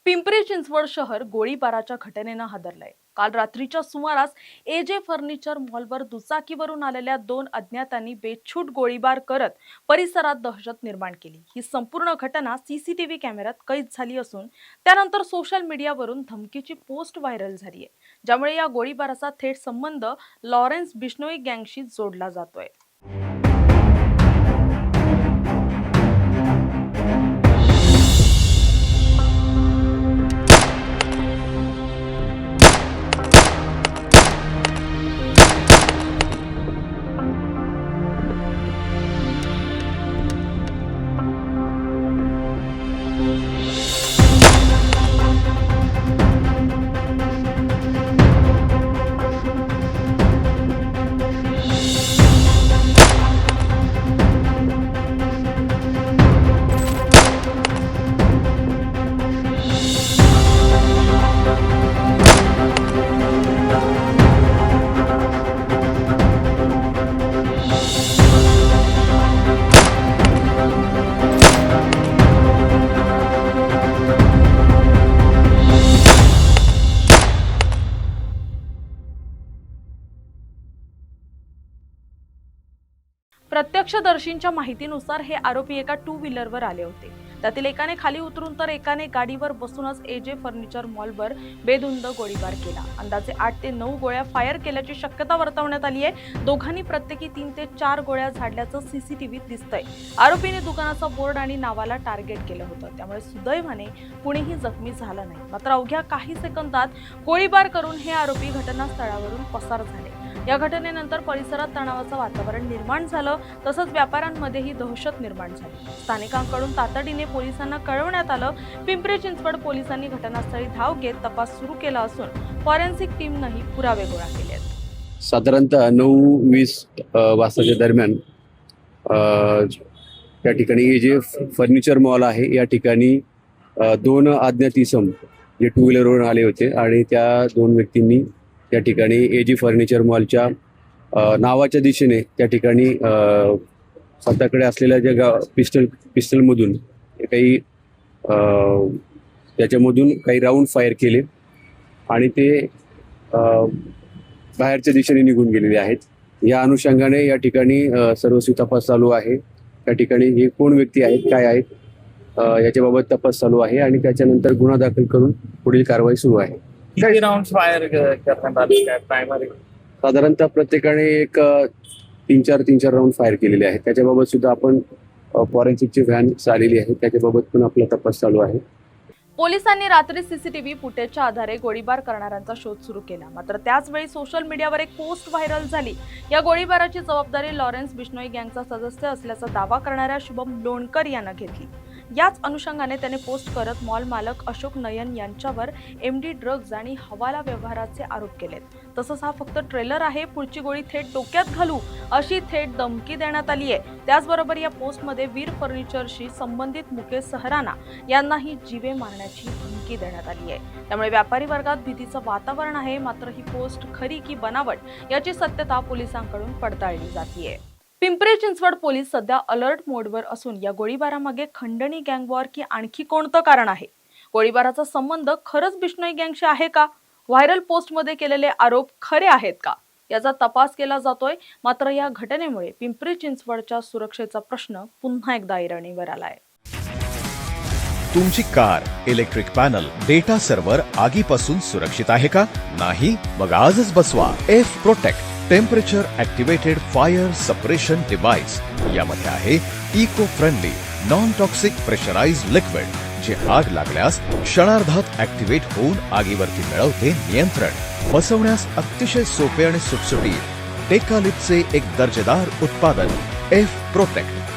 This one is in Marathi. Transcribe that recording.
पिंपरी चिंचवड शहर गोळीबाराच्या घटनेनं हादरलंय। काल रात्रीच्या सुमारास एजे फर्निचर मॉलवर दुचाकीवरून आलेल्या 2 अज्ञातांनी बेछूट गोळीबार करत परिसरात दहशत निर्माण केली। ही संपूर्ण घटना सीसीटीव्ही कॅमेऱ्यात कैद झाली असून त्यानंतर सोशल मीडियावरून धमकीची पोस्ट व्हायरल झाली आहे, ज्यामुळे या गोळीबाराचा थेट संबंध लॉरेन्स बिश्नोई गँगशी जोडला जातोय। प्रत्यक्षदर्शींच्या माहितीनुसार हे आरोपी एका 2 व्हीलरवर आले होते। त्यातील एकाने खाली उतरून तर एकाने गाडीवर बसूनच एजे फर्निचर मॉलवर बेधुंद गोळीबार केला। अंदाजे 8 ते 9 गोळ्या फायर केल्याची शक्यता वर्तवण्यात आली आहे। दोघांनी प्रत्येकी 3 ते 4 गोळ्या झाडल्याचं सीसीटीव्हीत दिसतंय। आरोपीने दुकानाचा बोर्ड आणि नावाला टार्गेट केलं होतं, त्यामुळे सुदैवाने कुणीही जखमी झालं नाही। मात्र अवघ्या काही सेकंदात गोळीबार करून हे आरोपी घटनास्थळावरून पसार झाले। या घटनेनंतर परिसरात तणावाचं वातावरण निर्माण झालं, तसंच व्यापाऱ्यांमध्येही दहशत निर्माण झाली। स्थानिकांकडून तातडीने पोलिसांना कळवण्यात आलं। पिंपरी चिंचवड पोलिसांनी घटनास्थळी धाव घेत तपास सुरू केला असून फॉरेन्सिक टीमनंही पुरावे गोळा केले आहेत। साधारणतः 9:20 वाजताच्या दरम्यान या ठिकाणी जे फर्निचर मॉल आहे या ठिकाणी 2 अज्ञात इसम जे 2 व्हीलरवरून आले होते आणि त्या 2 व्यक्तींनी त्या ठिकाणी एजी फर्निचर मॉलच्या नावाच्या दिशेने त्या ठिकाणी स्वतःकडे असलेल्या ज्या पिस्टलमधून काही त्याच्यामधून काही राऊंड फायर केले आणि ते बाहेरच्या दिशेने निघून गेलेले आहेत। या अनुषंगाने या ठिकाणी सर्वस्वी तपास चालू आहे। त्या ठिकाणी हे कोण व्यक्ती आहेत, काय आहेत याच्याबाबत तपास चालू आहे आणि त्याच्यानंतर गुन्हा दाखल करून पुढील कारवाई सुरू आहे। किती राउंड फायर करण्यात आले काय प्रायमरी? साधारणतः प्रत्येकाने एक 3-4 राऊंड फायर केलेले आहेत। त्याच्याबाबत सुद्धा आपण फॉरेन्सिकची व्हॅन आलेली आहे, त्याच्याबाबत पण आपला तपास चालू आहे। पोलिसांनी रात्री सीसीटीव्ही फुटेजच्या आधारे गोळीबार करणाऱ्यांचा शोध सुरू केला। मात्र त्याचवेळी सोशल मीडियावर एक पोस्ट व्हायरल झाली। या गोळीबाराची जबाबदारी लॉरेन्स बिश्नोई गँगचा सदस्य असल्याचा दावा करणाऱ्या शुभम लोणकर यांना घेतली। याच अनुषंगाने त्याने पोस्ट करत मॉल मालक अशोक नयन यांच्यावर एमडी ड्रग्ज आणि हवाला व्यवहाराचे आरोप केलेत। तसंच हा फक्त ट्रेलर आहे, पुढची गोळी थेट डोक्यात घालू अशी थेट धमकी देण्यात आली आहे। त्याचबरोबर या पोस्टमध्ये वीर फर्निचरशी संबंधित मुकेश सहराना यांनाही जीवे मारण्याची धमकी देण्यात आली आहे। त्यामुळे व्यापारी वर्गात भीतीचं वातावरण आहे। मात्र ही पोस्ट खरी की बनावट याची सत्यता पोलिसांकडून पडताळली जातेय। पिंपरी चिंचवड पोलीस सध्या अलर्ट मोडवर असून या गोळीबारामागे खंडणी गँग वॉर की आणखी कोणतं कारण आहे? गोळीबाराचा संबंध खरंच बिश्नोई गँगशी आहे का? व्हायरल पोस्टमध्ये केलेले आरोप खरे आहेत का? याचा तपास केला जातोय। मात्र या घटनेमुळे पिंपरी चिंचवडच्या सुरक्षेचा प्रश्न पुन्हा एकदा ऐरणीवर आलाय। तुमची car, electric panel, data server आगीपासून सुरक्षित आहे का? नाही? मग आजच बसवा F protect temperature activated fire suppression device. यामध्ये आहे eco friendly non toxic pressurised liquid, जे आग लागल्यास क्षणार्धात ॲक्टिवेट होऊन आगीवरती मिळवते नियंत्रण। बसवण्यास अतिशय सोपे आणि सुटसुटीत टेकालिपचे एक दर्जेदार उत्पादन एफ प्रोटेक्ट।